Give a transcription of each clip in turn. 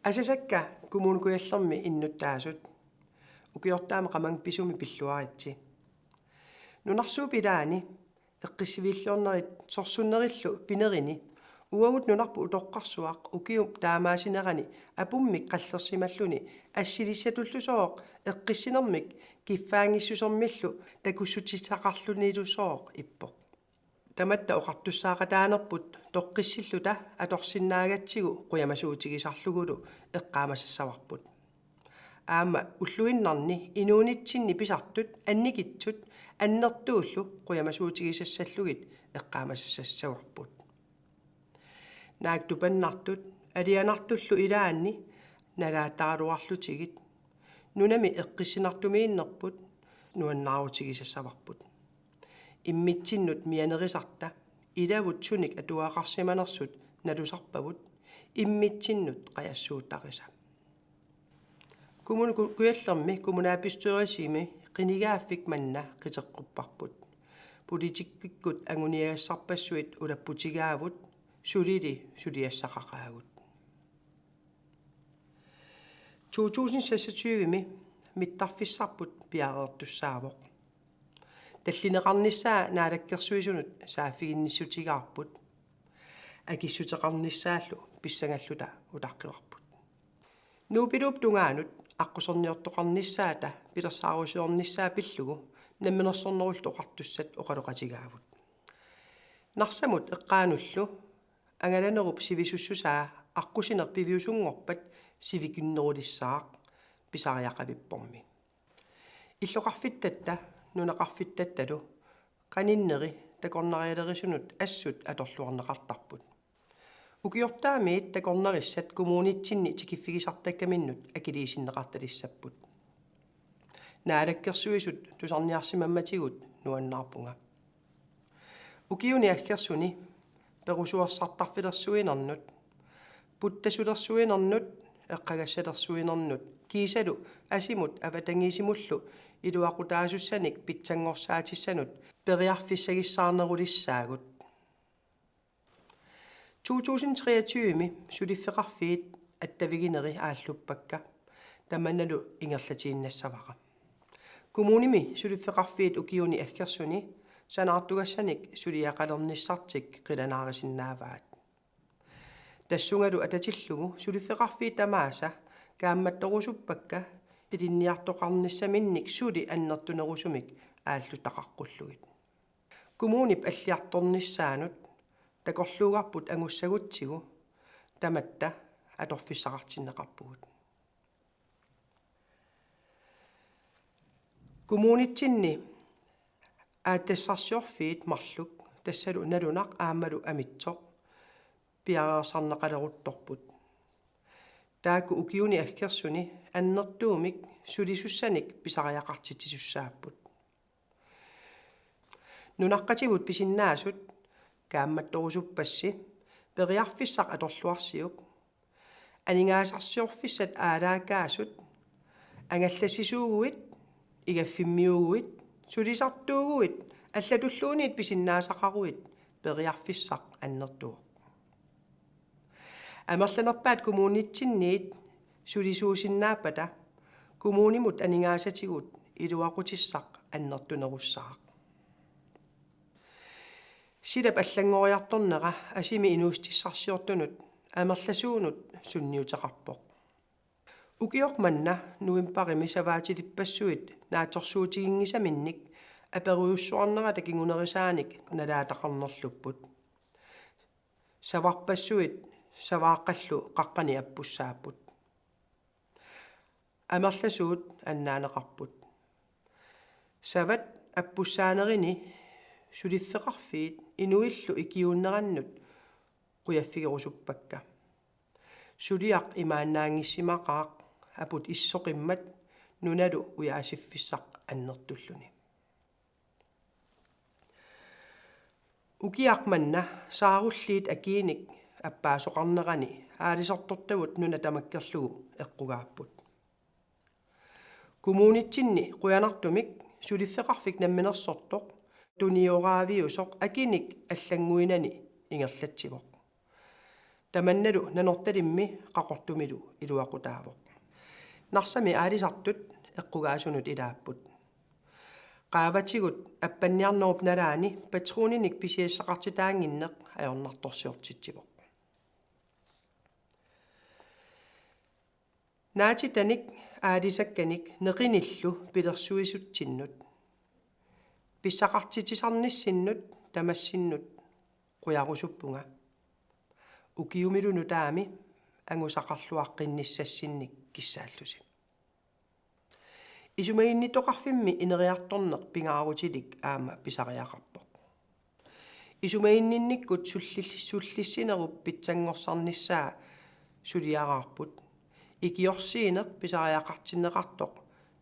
Asasakka kumuunukuyallermi innuttaasut ukiortaama qamang pisumi pilluaritsi nunarsuup ilaani eqqissivillornerit sorsunnerillu pinerini uagut nunarpu utoqqarsuaq ukium taamaasinerani apummik qallersimalluni assilissatullusooq eqqissinermik kiffaangissusermillu takussutitaqarlunilusooq ippoq tamatta oqartussaaqataanerput toqqissilluta atorsinnaagatsigu quyamasuutigisarlugulu eqqaamassassavarput aama ulluinnarni inuunitsinni pisartut annikitsut annertuullu quyamasuutigisassalugit eqqaamassassavarput naaktupanartut alianartullu ilaanni nalaataaruarlutigit nunami eqqissinartumiinnerput nuannaaruutigisassavarput immitsinnut mianerisarta ilavut sunik atuaqarsimanersut nalusarpavut immitsinnut qayassuutaqisa kumunu kuyallermi kumunaapistuerisimi qinigaaffik manna qiteqqupparput politikkikkut anguniagassarpassuit ulapputigaavut suliassaqaqaagut 2026 mittarfissarput piareertussaavoq таллинеқарнissaa наалаккерсуисунут сааффигинниссутигаарпут акиссутеқарнissaаллу писсагаллута улаққиуарпут нуупилууп тунгаанут аққусерниортоқарнissaата пилерсаарусуорнissaa пиллугу намминерсорнерул тоқартуссат оқалоқатигаавут нарсамут эққаануллу ангаланеруп сивисуссусаа аққусинер пивиусунгорпат сивикиннерулиссаақ писариақавиппорми иллоқарфиттатта нунеқарфиттатталу qaninneri takornarialerisunnut assut atorluarneqartarput ukiortaamiit takornerissat kumuunitsinni tikiffigisartakkaminnut akiliisinneqartalissapput naalakkersuisut tusarniarsimammatigut nuannaarpunga ukiuni akkersuni perusuassartarfilersuinernut puttasulersuinernut eqqagassalersuinernut kiisalu asimut avatangiisimullu iluaqutaasussaanik pitsangorsaatисsanут periarfissagissaarnerulissaagut 2023 suliffeqarfiit attavigineri aalluppakka tamannalu ingerlatiinnassavaqa kumuunimi suliffeqarfiit ukiuni akkersuni sanaartugassanik suliaqalernissartik qilanaarisinnaavaat tassungalu atatillugu suliffeqarfiit tamaasa kaammattorusuppakka ilinniartoqarnissaminnik suli annertunerusumik ааллутақаққуллугит кумуунип аллиарторнissaанут такорлуугарпут ангуссагутсигу таматта аторфиссақартиннеқарпугут кумуунитсинни ааттассарсиорфиит марлук тассалу налунақ аамалу амитсоқ пиареерсарнеқалерутторпут таакку укиуни аккерсуни аннертуумик сулисуссаник писариақартитсусsaapпут нунаққатигут писиннаасут каамматторусуппасси периарфиссақ аторлуарсиук анингаасарсиорфиссат аалаакаасут ангаллассисуугуит игаффиммиугуит сулисартуугуит аллатуллуунит писиннаасақаруит периарфиссақ аннертуоқ амерланерпаат кумуунитсинниит сулисуусиннааппата кумуунимут анингаасатигут илуақутиссақ аннертунеруссаақ силап аллангориарторнера асими инуустиссарсиортунут амерласуунут сунниутеқарпоқ укиорманна нуимпарими саваатилиппассуит нааторсуутигингисаминник апериуссуарнера такингунерисааник налаатақарнерлуппут саварпассуит савааққаллу қаққани аппуссааппут амерласуут аннаанеқарпут сават аппуссаанерини сулиффеқарфиит инуиллу икиууннераннут қуяффигерусуппакка сулиақ имааннаангиссимақаақ апут иссоқиммат нуналу уяасиффиссақ аннертуллуни укиақманна сааруллиит акииник аппаасоқарнерани аалисортортавут нуна тамаккерлугу эққугааппут кумуунитсинни қуянартумик сулиффеқарфик намминерсортоқ туниораавиусоқ акиник аллангуинани ингерлатсивоқ Tamannalu nanortalimmi qaqortumilu iluaqutaavoq. Narsami aalisartut eqqugaasunut ilaapput. Qaavatigut appanniarnerup nalaani patruninik pisiassaqartitaanginneq ajornartorsiortitsivoq. Naatitanik aalisakkanik neqinillu pilersuisuttinnut. Pissaqartitisarnissinnut tamassinnut qujarusuppunga. Ukiumilunu taami angusaqarluaqqinnissasinnik kissaallusi. Isumaginnitoqarfimmi ineriartorneq pingaarutilik aama pisariaqarpoq. Isumaginninnikkut sullissinerup pitsangorsaarnissaa suliaraarput. Ikiorsiineq pisariaqartinneqartoq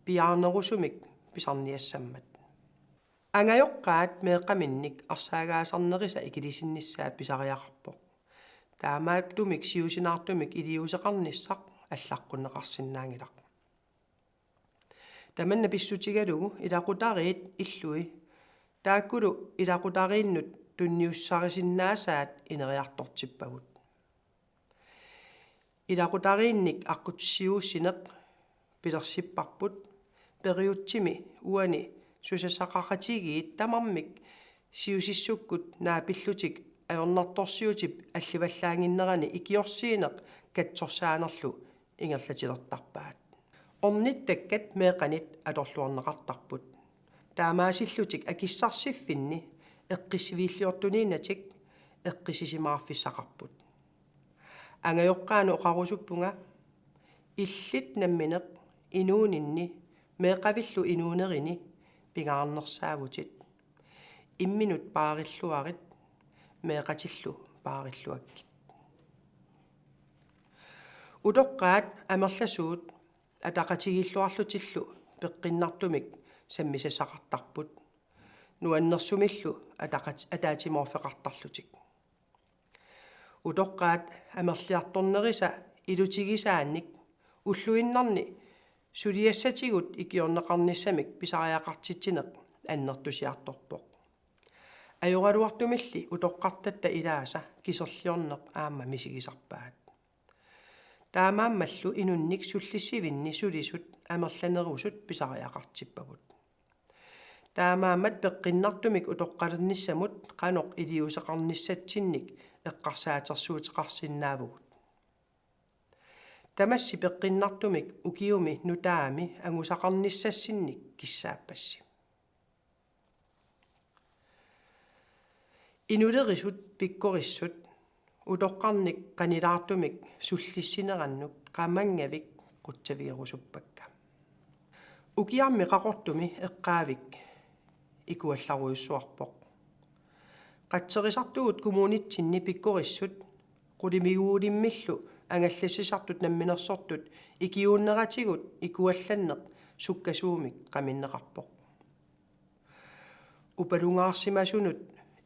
piaarnerusumik pisarniassammat. Angajoqqaat meeqaminnik arsaagaasarnerisa ikilisinnissaat pisariaqarpoq. Taamaattumik siusinaartumik iliuseqarnissaq аллаққуннеқарсинаангилақ. Tamanna pissutigalugu ilaqutariit illui taakkulu ilaqutariinnut tunniussarisinnaassaat ineriartortippagut. Ilaqutariinnik aqqutissiuussineq pilersipparput periutsimi uani susasaqaqatigiit tamarmik siusissukkut naapillutik ajornartorsiutip алливаллаангиннерани икиорсиинеq катсорсааnerlu ингерлатилертарпаат. Орниттаккат меэқанит аторлуарнеқартарпут. Таамаасиллутик акиссарсиффинни эққисивииллиортуниинатик эққисисимааффиссақарпут. Ангайоққаану оқарусуппунга иллит намминеқ инуунинни меэқавиллу инуунерини пигаарнерсаавутит. Имминут паариллуарит меэқатиллу паариллуаккит. Удоққаат амерласуут атақатигиллуарлутиллу пеққиннартумик саммисасақартарпут. Нуаннерсумиллу атаатиморфеқартарлутик. Удоққаат амерлиарторнериса илутигисаанник уллуиннарни сулиассатигут икиорнеқарниссамик писариақартитсинеқ аннертусиарторпоқ. Ajorluartumilli utoqqartatta ilaasa kisерлиорнеq аама мисигисарпаат. Таамааммаллу инунник суллиссивинни сулисут амерланерусут писариақартиппагут. Таамаамат пеққиннартумик утоққалерниссамут қаноқ илиусеқарниссатсинник эққарсаатерсуутеқарсиннаавгут. Тамасси пеққиннартумик укиуми нутаами ангусақарниссассинник киссааппасси. Inulerisut pikkorissut utoqqarnik qanilaartumik sullissинерannuk qamangavik quttaviirusuppakka. Ukiarmi qaqortumi eqqaavik ikuallaruissuarpoq. Qatserisartugut kommunitsinni pikkorissut qulimiguulimmillu angallassisartut namminersortut ikiuunneratigut ikuallanneq sukkasuumik qaminneqarpoq. Upalungaarsimasunut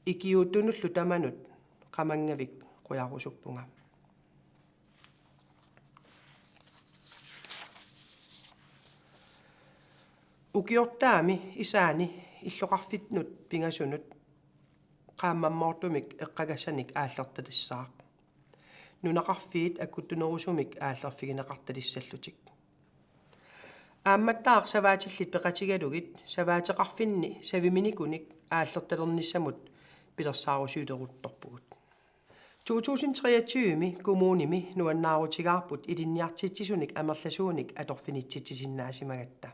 ikiutunullu tamanut qamangavik qujarusuppunga. Ukiortaami isaani illoqarfitnut pingasunut qaamammoortumik eqqagassanik aallertalissaaq. Nunaqarfiit akuttunerusumik aallerfigineqartalissallutik. Aammattaaq savaatillit peqatigalugit savaateqarfinni saviminikunik aallertalernissamut pilersaarusuuleruttorpugut. 2023 kommunimi nuannaarutigaarput ilinniartitsisunik amerlasuunik atorfinitsitsisinnaasimagatta.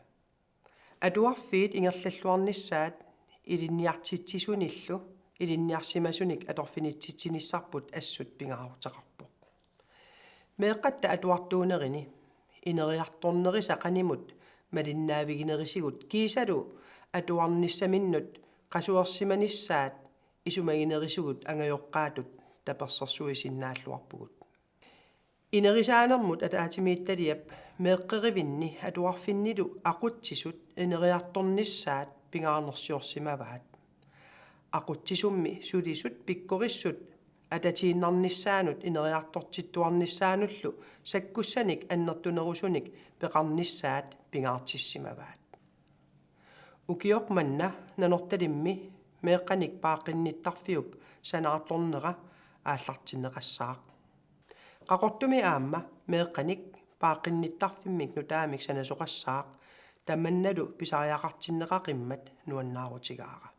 Atuarfiit ingerlalluarnissaat ilinniartitsisunillu ilinniarsimasunik atorfinitsitsinissarput assut pingaarutaqarpoq. Meeqatta atuartuunerini ineriartornerisa qanimut malinnaaviginerisigut kiisalu atuarnissaminnut qasuersimanissaat isumaginerisugut angajoqqaatut tapersersuisinnaalluarpugut. Inerisaanermut ataatimiittaliap meeqqerivinni atuarfinnilu aqutsisut ineriartornissaat pingaarnersiorsimavaat. Aqutsisummi sulisut pikkorissut atatiinnarnissaanut ineriartortittuarnissaanullu sakkussanik annertunerusunik peqarnissaat pingaartissimavaat. Ukiormanna nanortalimmi meeqqanik paaqinnittarfiup sanaartornera aallartinneqassaaq. qaqortumi aamma meeqqanik paaqinnittarfimmik nutaamik sanasoqassaaq tammannalu pisariaqartinneqaqimmat nuannaarutigaaqa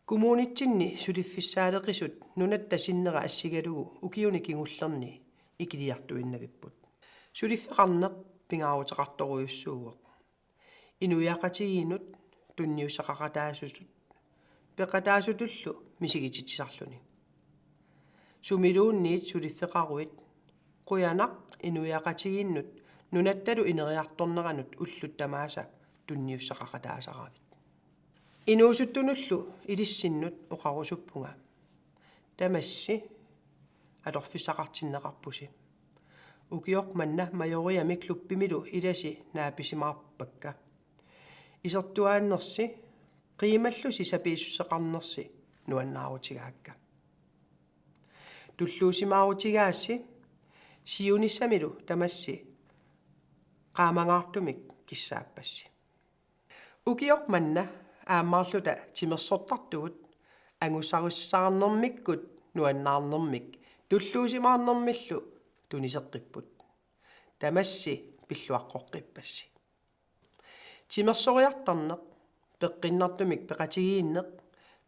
kommunitsinni suliffissaaleqisut nunat tasinnera assigalugu ukiuni kingullerni ikiliartuinnavipput suliffeqarneq pingaarutеqartoruyussuugoq inuiaqatigiinut tunniussaqaqataassusut peqataasutullu misigititisarluni sumiluunniit suliffeqaruit quyanaq inuiaqatigiinnut nunattalu ineriartorneranut ulluttamaasa tunniussaqaqataasaqavit inuusuttunullu ilissinnut oqarusuppunga tamassi alorfissaqartinneqarpusi ukiok manna majoriamik luppimilu ilasi naapisimaarpakka isertuaannersi qiimallusi sapiissusseqarnersi nuannaarutigaakka tulluusimaarutigaassi siunissamilu tamassi qaamangaartumik kissaappassi ukiok manna aammaarluta timersortartugut angussarussаарnermikkut nuannaarnermik tulluusimaarnermillu tuniseqqipput tamassi pilluaqqoqqippassi timersoriartarneq peqqinnartumik peqatigiinneq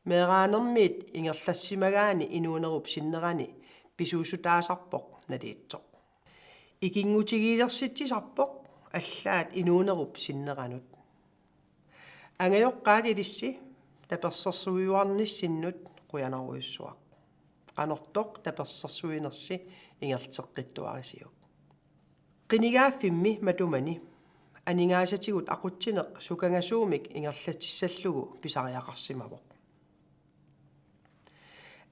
meeraanermiit ingerlassimagaani inuunerup sinnerani pisuusutaasarpoq naliitsoq ikingutigiilersitsisarpoq аллаат инуунеруп синнеранут ангайоққаат илисси таперсерсуиуарниссиннут қуянаруйуссуақ qanорtoq таперсерсуинерси ингертеққиттуарисиук qinigaaffimmi matumani aningaasatigut aqutsineq sukangasuumik ingerlatissallугу pisariaqarsimavoq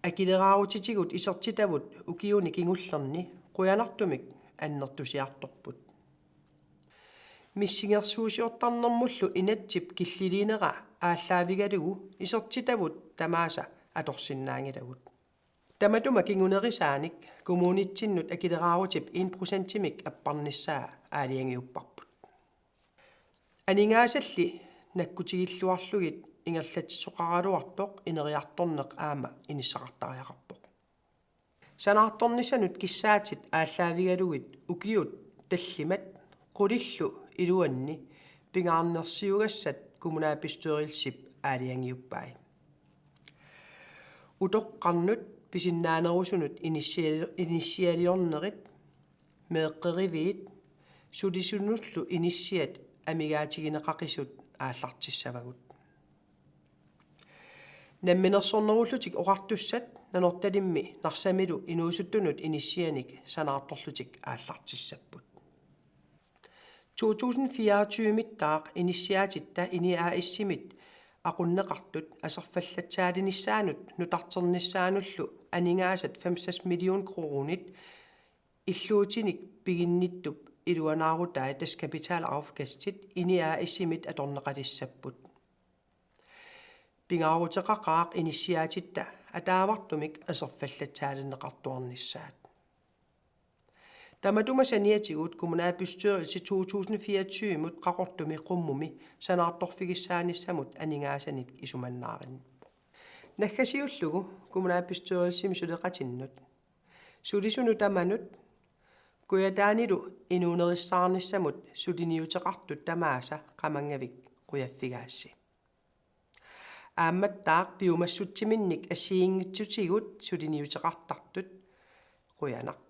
akileraarutitigut isertitavut ukiuni kingullerni quyanartumik annertusiartorput missingersuusiortarnermullu inatsip killiliinera ааллаавигалугу исертитавут тамааса аторсиннаангилагут таматума кингунерисааник коммунитсиннут акилераарутип 1%-имик аппарниссаа аалиангиуппарпут анингаасалли наккутигиллуарлугит ингерлатсоқаралуартоқ инериарторнеқ аама иниссақартариақарпоқ санаарторнисанут киссаатит ааллаавигалугит укиут таллимат qulillu iluanni pingaarnersiugassat kommunaapistørilsip aaliangiuppai utoqqarnut pisinnaanerusunut initialiornerit meeqqeriviit sulisunullu inissiat amigaatigineqaqisut aallartissavagut namminersornerullutik oqartussat nanortalimmi narsamilu inuusuttunut inissianik sanaartorlutik aallartissapput 2024-mittaaq initiaatitta iniaissimit aqunneqartut aserfallatsaalinnissaanut nutarternissaanullu aningaasat 5 million kronit illuutinik piginnittup iluanaarutaa taskapitaalaraufkastit iniaissimit atorneqalissapput pingaaruteqaqaaq initiaatitta ataavartumik aserfallatsaalinneqartuarnissaat tamatuma saniatigut kommunaapistørilsi 2024 mut qaqortumi qummumi sanaartorfigissaannissamut aningaasaniq isumannaarin nakkasiullugu kommunaapistørilsimi suleqatinnut sulisunu tamanut kuyataanilu inuunerissaarnissamut suliniuteqartut tamaasa qamangavik quyaffigaassi aammattaaq piumassuttiminnik assiingitsutigut suliniuteqartartut quyanaq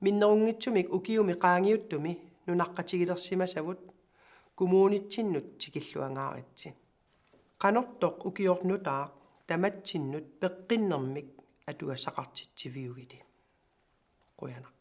minnerungitsumik ukiumi qaangiuttumi nunaqqatigilersimasavut kommunitsinnut tikilluangaaritsi qanortoq ukiornutaaq tamatsinnut peqqinnermik atuassaqartitsiviugili quyanaq